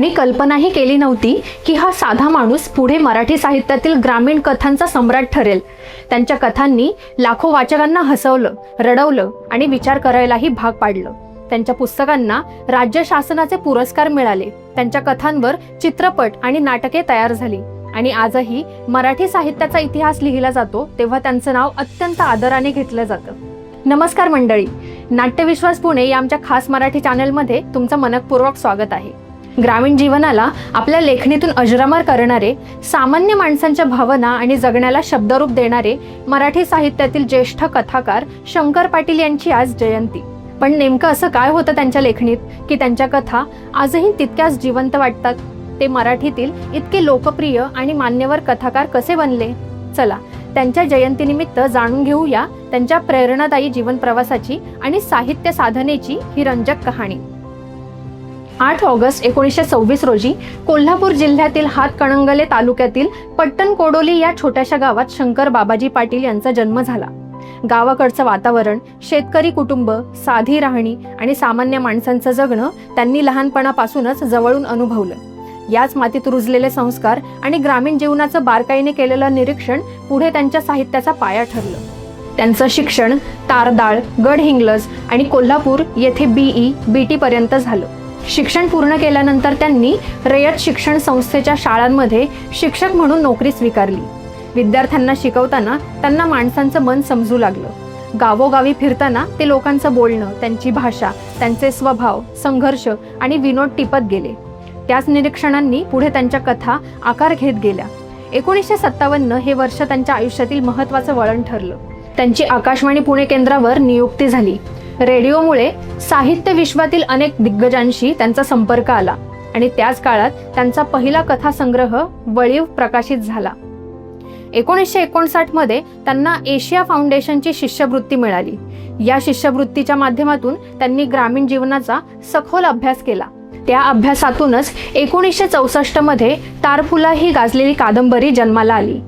कोणी कल्पनाही केली नव्हती की हा साधा माणूस पुढे मराठी साहित्यातील ग्रामीण कथांचा सम्राट ठरेल। त्यांच्या कथांनी लाखो वाचकांना हसवलं, रडवलं आणि विचार करायलाही भाग पाडलं। त्यांच्या पुस्तकांना राज्य शासनाचे पुरस्कार मिळाले। त्यांच्या कथांवर चित्रपट आणि नाटके तयार झाली आणि आजही मराठी साहित्याचा इतिहास लिहिला जातो तेव्हा त्यांचं नाव अत्यंत आदराने घेतलं जातं। नमस्कार मंडळी, नाट्यविश्वास पुणे या आमच्या खास मराठी चॅनलमध्ये तुमचं मनपूर्वक स्वागत आहे। ग्रामीण जीवनाला आपल्या लेखणीतून अजरामर करणारे, सामान्य माणसांच्या भावना आणि जगण्याला शब्दरूप देणारे मराठी साहित्यातील ज्येष्ठ कथाकार शंकर पाटील यांची आज जयंती। पण नेमकं असं काय होतं त्यांच्या लेखणीत की त्यांच्या कथा आजही तितक्याच जिवंत वाटतात? ते मराठीतील इतके लोकप्रिय आणि मान्यवर कथाकार कसे बनले? चला त्यांच्या जयंतीनिमित्त जाणून घेऊया त्यांच्या प्रेरणादायी जीवन प्रवासाची आणि साहित्य साधनेची ही रंजक कहाणी। 8 ऑगस्ट 1926 रोजी कोल्हापूर जिल्ह्यातील हातकणंगले तालुक्यातील पट्टणकोडोली या छोट्याशा गावात शंकर बाबाजी पाटील यांचा जन्म झाला। गावाकडचं वातावरण, शेतकरी कुटुंब, साधी राहणी आणि सामान्य माणसांचं जगणं त्यांनी लहानपणापासूनच जवळून अनुभवलं। याच मातीत रुजलेले संस्कार आणि ग्रामीण जीवनाचं बारकाईने केलेलं निरीक्षण पुढे त्यांच्या साहित्याचा पाया ठरलं। त्यांचं शिक्षण तारदाळ, गडहिंग्लज आणि कोल्हापूर येथे BE-BT पर्यंत झालं। शिक्षण पूर्ण केल्यानंतर त्यांनी रयत शिक्षण संस्थेच्या शाळांमध्ये शिक्षक म्हणून नोकरी स्वीकारली। विद्यार्थ्यांना शिकवताना त्यांना माणसांचं मन समजू लागलं। गावोगावी फिरताना ते लोकांचं बोलणं, त्यांची भाषा, त्यांचे स्वभाव, संघर्ष आणि विनोद टिपत गेले। त्याच निरीक्षणांनी पुढे त्यांच्या कथा आकार घेत गेल्या। 1957 हे वर्ष त्यांच्या आयुष्यातील महत्त्वाचं वळण ठरलं। त्यांची आकाशवाणी पुणे केंद्रावर नियुक्ती झाली। रेडिओमुळे साहित्य विश्वातील अनेक दिग्गजांशी त्यांचा संपर्क आला आणि त्याच काळात त्यांचा पहिला कथासंग्रह वळीव प्रकाशित झाला। 1959 मध्ये त्यांना एशिया फाउंडेशनची शिष्यवृत्ती मिळाली। या शिष्यवृत्तीच्या माध्यमातून त्यांनी ग्रामीण जीवनाचा सखोल अभ्यास केला। त्या अभ्यासातूनच 1964 मध्ये तारफुला ही गाजलेली कादंबरी जन्माला आली।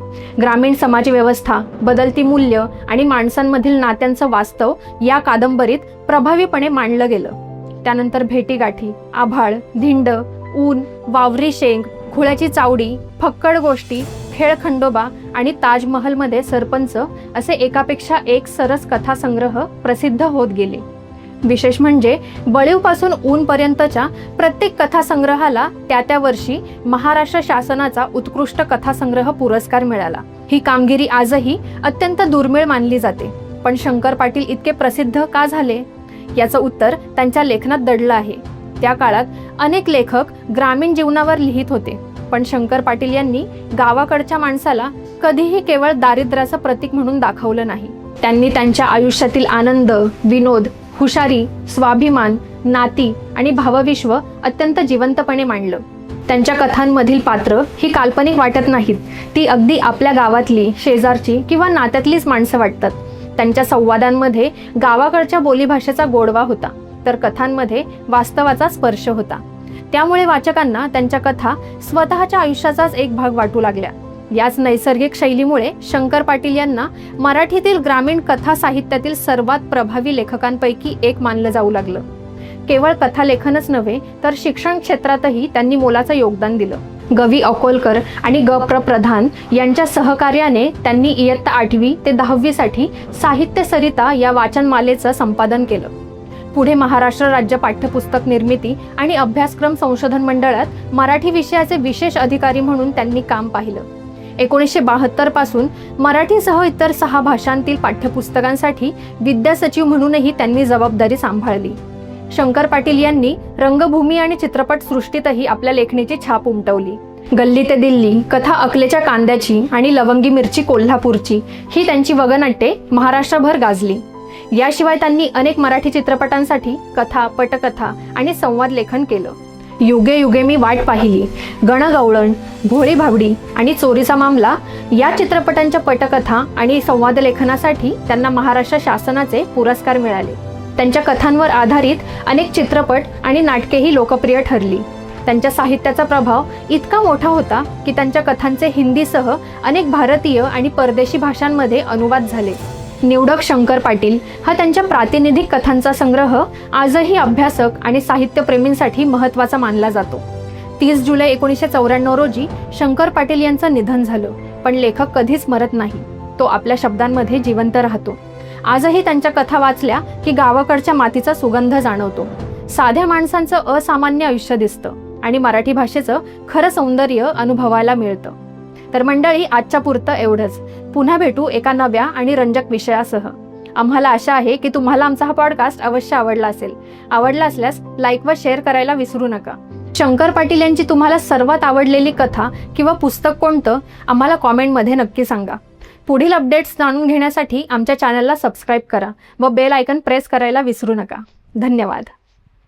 ग्रामीण समाजव्यवस्था, बदलती मूल्य आणि माणसांमधील नात्यांचं वास्तव या कादंबरीत प्रभावीपणे मांडलं गेलं। त्यानंतर भेटीगाठी, आभाळ, धिंड, ऊन, वावरी शेंग, खुळ्याची चावडी, फक्कड गोष्टी, खेळ खंडोबा आणि ताजमहलमध्ये सरपंच असे एकापेक्षा एक सरस कथासंग्रह प्रसिद्ध होत गेले। विशेष म्हणजे बळीवपासून ऊनपर्यंतच्या प्रत्येक कथासंग्रहाला त्या वर्षी महाराष्ट्र शासनाचा उत्कृष्ट कथासंग्रह पुरस्कार मिळाला। ही कामगिरी आजही अत्यंत दुर्मिळ मानली जाते। पण शंकर पाटील इतके प्रसिद्ध का झाले याचं उत्तर त्यांच्या लेखनात दडलं आहे। त्या काळात अनेक लेखक ग्रामीण जीवनावर लिहित होते, पण शंकर पाटील यांनी गावाकडच्या माणसाला कधीही केवळ दारिद्र्याचं प्रतीक म्हणून दाखवलं नाही। त्यांनी त्यांच्या आयुष्यातील आनंद, विनोद, हुशारी, स्वाभिमान, नाती आणि भावविश्व अत्यंत जिवंतपणे मांडलं। त्यांच्या कथांमधील पात्र ही काल्पनिक वाटत नाहीत, ती अगदी आपल्या गावातली, शेजारची किंवा नात्यातलीच माणसं वाटतात। त्यांच्या संवादांमध्ये गावाकडच्या बोलीभाषेचा गोडवा होता, तर कथांमध्ये वास्तवाचा स्पर्श होता। त्यामुळे वाचकांना त्यांच्या कथा स्वतःच्या आयुष्याचाच एक भाग वाटू लागल्या। याच नैसर्गिक शैलीमुळे शंकर पाटील यांना मराठीतील ग्रामीण कथा साहित्यातील सर्वात प्रभावी लेखकांपैकी एक मानलं जाऊ लागलं। केवळ कथालेखनच नव्हे तर शिक्षण क्षेत्रातही त्यांनी मोलाचं योगदान दिलं। गवी अकोलकर आणि ग.प्र. प्रधान यांच्या सहकार्याने त्यांनी इयत्ता 8वी ते 10वी साठी साहित्य सरिता या वाचनमालेचं संपादन केलं। पुढे महाराष्ट्र राज्य पाठ्यपुस्तक निर्मिती आणि अभ्यासक्रम संशोधन मंडळात मराठी विषयाचे विशेष अधिकारी म्हणून त्यांनी काम पाहिलं। 1972 पासून मराठीसह इतर 6 भाषांतील पाठ्यपुस्तकांसाठी विद्या सचिव म्हणूनही त्यांनी जबाबदारी सांभाळली। शंकर पाटील यांनी रंगभूमी आणि चित्रपट सृष्टीतही आपल्या लेखणीची छाप उमटवली। गल्ली ते दिल्ली, कथा अकलेच्या कांद्याची आणि लवंगी मिरची कोल्हापूरची ही त्यांची वगनाट्ये महाराष्ट्रभर गाजली। याशिवाय त्यांनी अनेक मराठी चित्रपटांसाठी कथा, पटकथा आणि संवाद लेखन केलं। युगे युगे मी वाट पाहिली, गणगवळण, भोळी भाबडी आणि चोरीचा मामला या चित्रपटांच्या पटकथा आणि संवाद लेखनासाठी त्यांना महाराष्ट्र शासनाचे पुरस्कार मिळाले। त्यांच्या कथांवर आधारित अनेक चित्रपट आणि नाटकेही लोकप्रिय ठरली। त्यांच्या साहित्याचा प्रभाव इतका मोठा होता की त्यांच्या कथांचे हिंदीसह अनेक भारतीय आणि परदेशी भाषांमध्ये अनुवाद झाले। निवडक शंकर पाटील हा त्यांच्या प्रातिनिधिक कथांचा संग्रह आजही अभ्यासक आणि साहित्यप्रेमींसाठी महत्त्वाचा मानला जातो। 30 जुलै 1994 रोजी शंकर पाटील यांचं निधन झालं, पण लेखक कधीच मरत नाही. तो आपल्या शब्दांमध्ये जिवंत राहतो. आजही त्यांच्या कथा वाचल्या की गावाकडच्या मातीचा सुगंध जाणवतो. साध्या माणसांचं असामान्य आयुष्य दिसतं आणि मराठी भाषेचं खरं सौंदर्य अनुभवायला मिळतं. तर मंडळी, आजच्या पुरतं एवढंच. पुन्हा भेटू एका नव्या आणि रंजक विषयासह. आम्हाला आशा आहे की तुम्हाला आमचा हा पॉडकास्ट अवश्य आवडला असेल. आवडला असल्यास लाईक व शेअर करायला विसरू नका. शंकर पाटील यांची तुम्हाला सर्वात आवडलेली कथा किंवा पुस्तक कोणतं आम्हाला कॉमेंटमध्ये नक्की सांगा. पुढील अपडेट्स जाणून घेण्यासाठी आमच्या चॅनलला सबस्क्राईब करा व बेल आयकन प्रेस करायला विसरू नका. धन्यवाद.